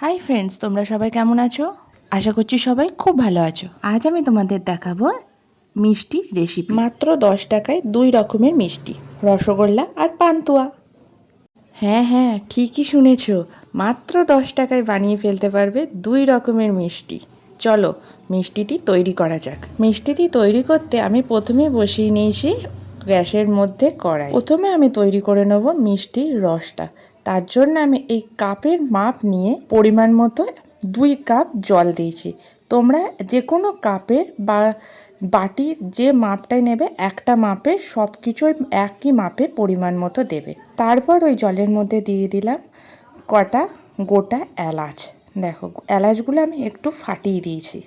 Hi friends, তোমরা সবাই কেমন আছো? আশা করছি সবাই খুব ভালো আছো। আজ আমি তোমাদের দেখাবো মিষ্টি রেসিপি। মাত্র 10 টাকায় 2 রকমের মিষ্টি, রসগোল্লা আর পান্তুয়া। হ্যাঁ, ঠিকই শুনেছো, মাত্র 10 টাকায় বানিয়ে ফেলতে পারবে 2 রকমের মিষ্টি। চলো মিষ্টিটি তৈরি করা যাক। মিষ্টিটি তৈরি করতে আমি প্রথমে বসিয়ে নিয়েছি গ্যাসের মধ্যে কড়াই। প্রথমে আমি তৈরি করে নেব মিষ্টির রসটা। তার জন্য আমি এই কাপের মাপ নিয়ে পরিমাণ মতো 2 কাপ জল দিয়েছি। তোমরা যে কোনো কাপের বা বাটির যে মাপটাই নেবে, একটা মাপে সব কিছুই একই মাপে পরিমাণ মতো দেবে। তারপর ওই জলের মধ্যে দিয়ে দিলাম কটা গোটা এলাচ। দেখো এলাচগুলো আমি একটু ফাটিয়ে দিয়েছি।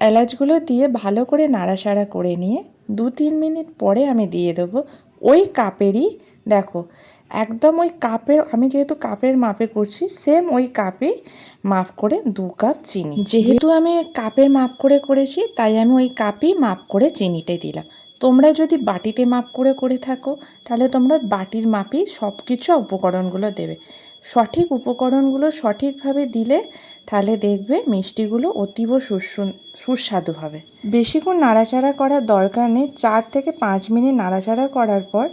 এলাচগুলো দিয়ে ভালো করে নাড়াচাড়া করে নিয়ে 2-3 মিনিট পরে আমি দিয়ে দেবো ওই কাপেরই, দেখো একদম ওই কাপের, আমি যেহেতু কাপের মাপে করছি সেম ওই কাপেই মাপ করে 2 কাপ চিনি। যেহেতু আমি কাপের মাপ করে করেছি তাই আমি ওই কাপেই মাপ করে চিনিটাই দিলাম। তোমরা যদি বাটিতে মাপ করে করে থাকো তাহলে তোমরা বাটির মাপেই সব কিছু উপকরণগুলো দেবে। সঠিক উপকরণগুলো সঠিকভাবে দিলে তাহলে দেখবে মিষ্টিগুলো অতীব সুস্বাদু হবে। বেশিক্ষণ নাড়াচাড়া করার দরকার নেই। 4 থেকে 5 মিনিট নাড়াচাড়া করার পর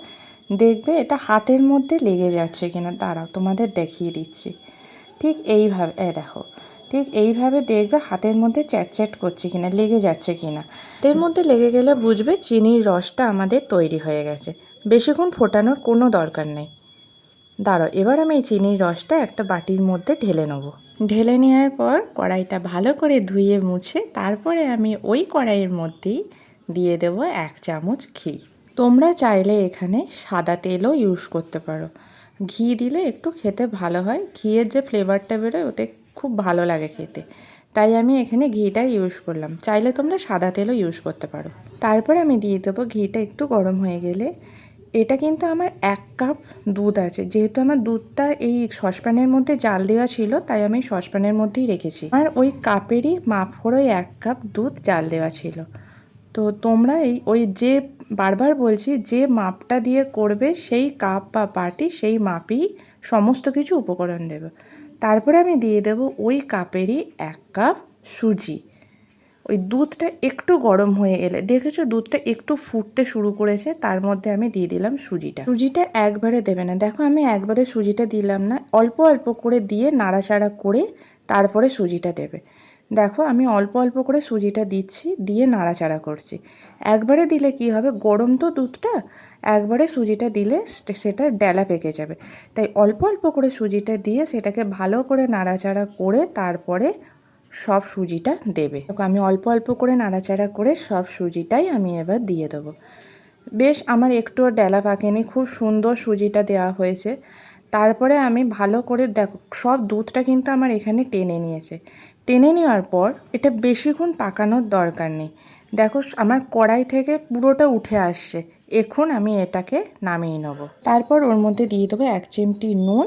দেখবে এটা হাতের মধ্যে লেগে যাচ্ছে কিনা। দাঁড়াও তোমাদের দেখিয়ে দিচ্ছি। ঠিক এইভাবে, দেখো ঠিক এইভাবে দেখবে হাতের মধ্যে চ্যাটচ্যাট করছে কিনা, লেগে যাচ্ছে কিনা। এর মধ্যে লেগে গেলে বুঝবে চিনির রসটা আমাদের তৈরি হয়ে গেছে। বেশিক্ষণ ফোটানোর কোনো দরকার নেই। দাঁড়াও, এবার আমি এই চিনির রসটা একটা বাটির মধ্যে ঢেলে নেব। ঢেলে নেওয়ার পর কড়াইটা ভালো করে ধুয়ে মুছে তারপরে আমি ওই কড়াইয়ের মধ্যেই দিয়ে দেব 1 চামচ ঘি। তোমরা চাইলে এখানে সাদা তেলও ইউজ করতে পারো। ঘি দিলে একটু খেতে ভালো হয়, ঘিয়ের যে ফ্লেভারটা বেরোয় ওতে খুব ভালো লাগে খেতে, তাই আমি এখানে ঘিটা ইউজ করলাম। চাইলে তোমরা সাদা তেলও ইউজ করতে পারো। তারপরে আমি দিয়ে দেবো, ঘিটা একটু গরম হয়ে গেলে, এটা কিন্তু আমার 1 কাপ দুধ আছে। যেহেতু আমার দুধটা এই সসপ্যানের মধ্যে জাল দেওয়া ছিল তাই আমি সসপ্যানের মধ্যেই রেখেছি। আর ওই কাপেরই মাপ করে 1 কাপ দুধ জাল দেওয়া ছিল। তো তোমরা ওই যে বারবার বলছি, যে মাপটা দিয়ে করবে সেই কাপ বা বাটি সেই মাপেই সমস্ত কিছু উপকরণ দেবে। তারপরে আমি দিয়ে দেব ওই কাপেরই 1 কাপ সুজি। ওই দুধটা একটু গরম হয়ে এলে, দেখেছো দুধটা একটু ফুটতে শুরু করেছে, তার মধ্যে আমি দিয়ে দিলাম সুজিটা। সুজিটা একবারে দেবে না, দেখো আমি একবারে সুজিটা দিলাম না, অল্প অল্প করে দিয়ে নাড়াচাড়া করে তারপরে সুজিটা দেবে। দেখো আমি অল্প অল্প করে সুজিটা দিচ্ছি, দিয়ে নাড়াচাড়া করছি। একবারে দিলে কি হবে, গরম তো দুধটা, একবারে সুজিটা দিলে সেটা ডেলা পেকে যাবে। তাই অল্প অল্প করে সুজিটা দিয়ে সেটাকে ভালো করে নাড়াচাড়া করে তারপরে সব সুজিটা দেবে। দেখো আমি অল্প অল্প করে নাড়াচাড়া করে সব সুজিটাই আমি এবার দিয়ে দেবো। বেশ আমার একটুও ডেলা পাকেনি, খুব সুন্দর সুজিটা দেওয়া হয়েছে। তারপরে আমি ভালো করে, দেখো সব দুধটা কিন্তু আমার এখানে টেনে নিয়েছে। টেনে নেওয়ার পর এটা বেশিক্ষণ পাকানোর দরকার নেই। দেখো আমার কড়াই থেকে পুরোটা উঠে আসছে। এখন আমি এটাকে নামিয়ে নেব। তারপর ওর মধ্যে দিয়ে দেবো 1 চিমটি নুন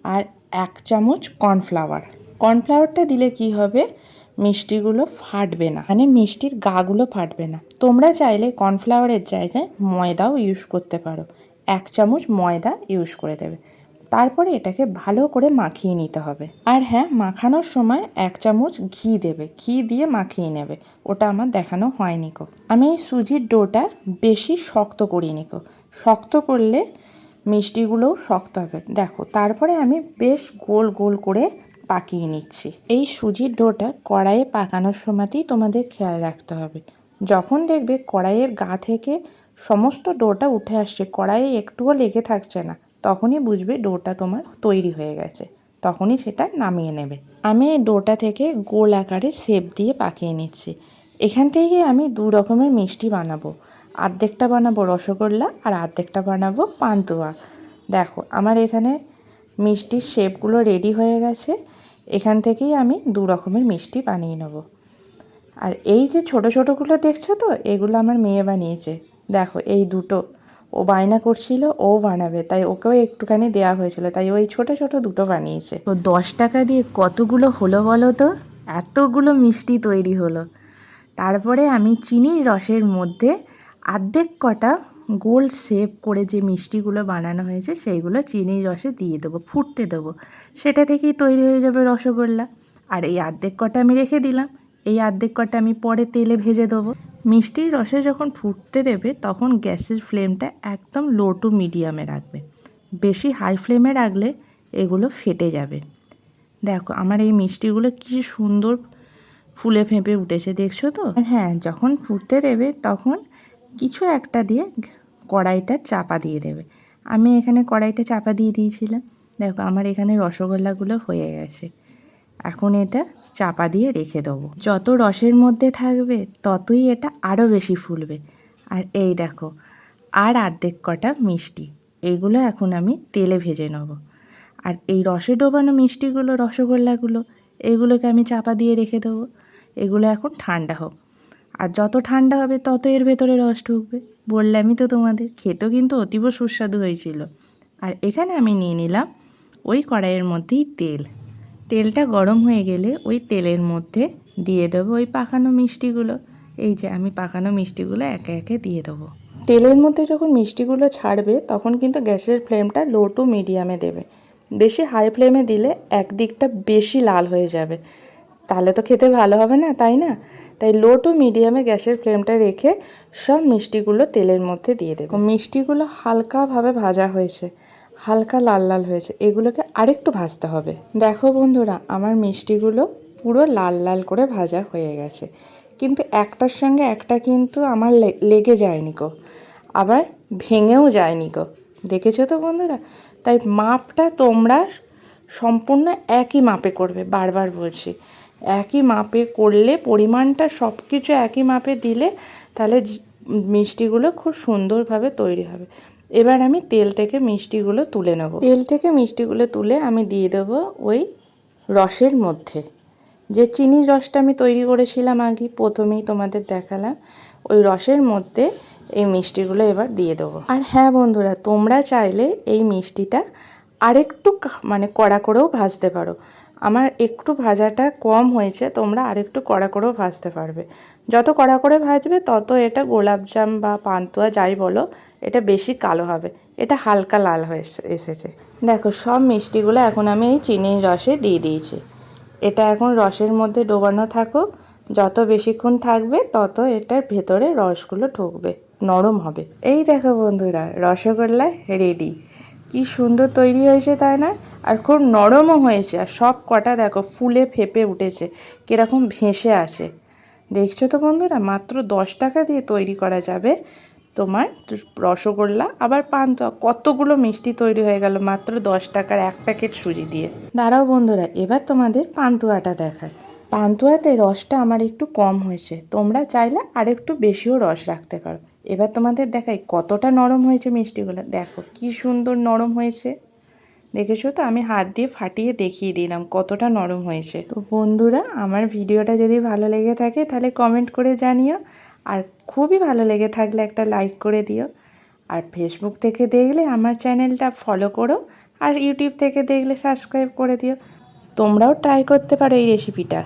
আর 1 চামচ কর্নফ্লাওয়ার। কর্নফ্লাওয়ারটা দিলে কি হবে, মিষ্টিগুলো ফাটবে না, মানে মিষ্টির গাগুলো ফাটবে না। তোমরা চাইলে কর্নফ্লাওয়ারের জায়গায় ময়দাও ইউজ করতে পারো। 1 চামচ ময়দা ইউজ করে দেবে। তারপরে এটাকে ভালো করে মাখিয়ে নিতে হবে। আর হ্যাঁ, মাখানোর সময় 1 চামচ ঘি দেবে, ঘি দিয়ে মাখিয়ে নেবে। ওটা আমার দেখানো হয়নি কো। আমি এই সুজির ডোটা বেশি শক্ত করিনি কো, শক্ত করলে মিষ্টিগুলোও শক্ত হবে। দেখো তারপরে আমি বেশ গোল গোল করে পাকিয়ে নিচ্ছি। এই সুজির ডোটা কড়াইয়ে পাকানোর সময়তেই তোমাদের খেয়াল রাখতে হবে। যখন দেখবে কড়াইয়ের গা থেকে সমস্ত ডোটা উঠে আসছে, কড়াইয়ে একটুও লেগে থাকছে না, তখনই বুঝবে ডোটা তোমার তৈরি হয়ে গেছে, তখনই সেটা নামিয়ে নেবে। আমি এই ডোটা থেকে গোল আকারে শেপ দিয়ে পাকিয়ে নিচ্ছি। এখান থেকে আমি 2 রকমের মিষ্টি বানাবো। অর্ধেকটা বানাবো রসগোল্লা আর অর্ধেকটা বানাবো পান্তুয়া। দেখো আমার এখানে মিষ্টির শেপগুলো রেডি হয়ে গেছে। এখান থেকেই আমি 2 রকমের মিষ্টি বানিয়ে নেব। আর এই যে ছোটো ছোটোগুলো দেখছো তো, এগুলো আমার মেয়ে বানিয়েছে। দেখো এই দুটো ও বায়না করছিল, ও বানাবে, তাই ওকেও একটুখানি দেওয়া হয়েছিল, তাই ওই ছোটো ছোটো দুটো বানিয়েছে। তো 10 টাকা দিয়ে কতগুলো হলো বলো তো, এতগুলো মিষ্টি তৈরি হলো। তারপরে আমি চিনির রসের মধ্যে অর্ধেক কটা গোল শেপ করে যে মিষ্টিগুলো বানানো হয়েছে সেইগুলো চিনির রসে দিয়ে দেবো, ফুটতে দেবো। সেটা থেকেই তৈরি হয়ে যাবে রসগোল্লা। আর এই অর্ধেক কটা আমি রেখে দিলাম। এই অর্ধেক কটা আমি পরে তেলে ভেজে দেবো। মিষ্টির রসে যখন ফুটতে দেবে তখন গ্যাসের ফ্লেমটা একদম লো টু মিডিয়ামে রাখবে। বেশি হাই ফ্লেমে রাখলে এগুলো ফেটে যাবে। দেখো আমার এই মিষ্টিগুলো কি সুন্দর ফুলে ফেঁপে উঠেছে, দেখছো তো? হ্যাঁ, যখন ফুটতে দেবে তখন কিছু একটা দিয়ে কড়াইটা চাপা দিয়ে দেবে। আমি এখানে কড়াইটা চাপা দিয়ে দিয়েছিলাম। দেখো আমার এখানে রসগোল্লাগুলো হয়ে গেছে। এখন এটা চাপা দিয়ে রেখে দেবো। যত রসের মধ্যে থাকবে ততই এটা আরও বেশি ফুলবে। আর এই দেখো আর অর্ধেক কটা মিষ্টি, এইগুলো এখন আমি তেলে ভেজে নেব। আর এই রসে ডোবানো মিষ্টিগুলো, রসগোল্লাগুলো, এগুলোকে আমি চাপা দিয়ে রেখে দেবো। এগুলো এখন ঠান্ডা হোক। আর যত ঠান্ডা হবে তত এর ভেতরে রস ঢুকবে। বললামই তো তোমাদের, খেতেও কিন্তু অতীব সুস্বাদু হয়েছিল। আর এখানে আমি নিয়ে নিলাম ওই কড়াইয়ের মধ্যেই তেল। তেলটা গরম হয়ে গেলে ওই তেলের মধ্যে দিয়ে দেবো ওই পাকানো মিষ্টিগুলো। এই যে আমি পাকানো মিষ্টিগুলো একে একে দিয়ে দেবো। তেলের মধ্যে যখন মিষ্টিগুলো ছাড়বে তখন কিন্তু গ্যাসের ফ্লেমটা লো টু মিডিয়ামে দেবে। বেশি হাই ফ্লেমে দিলে একদিকটা বেশি লাল হয়ে যাবে, তাহলে তো খেতে ভালো হবে না, তাই না? তাই লো টু মিডিয়ামে গ্যাসের ফ্লেমটা রেখে সব মিষ্টিগুলো তেলের মধ্যে দিয়ে দেবো। মিষ্টিগুলো হালকাভাবে ভাজা হয়েছে, হালকা লাল লাল হয়েছে, এগুলোকে আরেকটু ভাজতে হবে। দেখো বন্ধুরা, আমার মিষ্টিগুলো পুরো লাল লাল করে ভাজা হয়ে গেছে, কিন্তু একটার সঙ্গে একটা কিন্তু আমার লেগে যায়নি গো, আবার ভেঙেও যায়নি গো। দেখেছো তো বন্ধুরা? তাই মাপটা তোমরা সম্পূর্ণ একই মাপে করবে, বারবার বলছি। একই মাপে করলে, পরিমাণটা সব কিছু একই মাপে দিলে তাহলে মিষ্টিগুলো খুব সুন্দরভাবে তৈরি হবে। এবার আমি তেল থেকে মিষ্টিগুলো তুলে নেব। তেল থেকে মিষ্টিগুলো তুলে আমি দিয়ে দেবো ওই রসের মধ্যে। যে চিনির রসটা আমি তৈরি করেছিলাম আগে, প্রথমেই তোমাদের দেখালাম, ওই রসের মধ্যে এই মিষ্টিগুলো এবার দিয়ে দেবো। আর হ্যাঁ বন্ধুরা, তোমরা চাইলে এই মিষ্টিটা আরেকটু মানে কড়া করেও ভাজতে পারো। আমার একটু ভাজাটা কম হয়েছে, তোমরা আরেকটু কড়া করেও ভাজতে পারবে। যত কড়া করে ভাজবে তত এটা গোলাপজাম বা পান্তুয়া যাই বলো, এটা বেশি কালো হবে। এটা হালকা লাল হয়ে এসেছে। দেখো সব মিষ্টিগুলো এখন আমি এই চিনির রসে দিয়ে দিয়েছি। এটা এখন রসের মধ্যে ডোবানো থাকুক। যত বেশিক্ষণ থাকবে তত এটার ভেতরে রসগুলো ঢুকবে, নরম হবে। এই দেখো বন্ধুরা, রসগোল্লা রেডি। কি সুন্দর তৈরি হয়েছে, তাই না? আর খুব নরমও হয়েছে। আর সব কটা দেখো ফুলে ফেপে উঠেছে, কীরকম ভেসে আছে। দেখছো তো বন্ধুরা, মাত্র 10 টাকা দিয়ে তৈরি করা যাবে তোমার রসগোল্লা, আবার পান্তুয়া। কতগুলো মিষ্টি তৈরি হয়ে গেল মাত্র 10 টাকার এক প্যাকেট সুজি দিয়ে। দাঁড়াও বন্ধুরা, এবার তোমাদের পান্তুয়াটা দেখায়। পান্তুয়াতে রসটা আমার একটু কম হয়েছে, তোমরা চাইলে আর একটু বেশিও রস রাখতে পারো। এবার তোমাদের দেখাই কতটা নরম হয়েছে মিষ্টিগুলো। দেখো কি সুন্দর নরম হয়েছে, দেখেছো তো? আমি হাত দিয়ে ফাটিয়ে দেখিয়ে দিলাম কতটা নরম হয়েছে। তো বন্ধুরা, আমার ভিডিওটা যদি ভালো লেগে থাকে তাহলে কমেন্ট করে জানিও। আর খুবই ভালো লেগে থাকলে একটা লাইক করে দিও। আর ফেসবুক থেকে দেখলে আমার চ্যানেলটা ফলো করো, আর ইউটিউব থেকে দেখলে সাবস্ক্রাইব করে দিও। তোমরাও ট্রাই করতে পারো এই রেসিপিটা।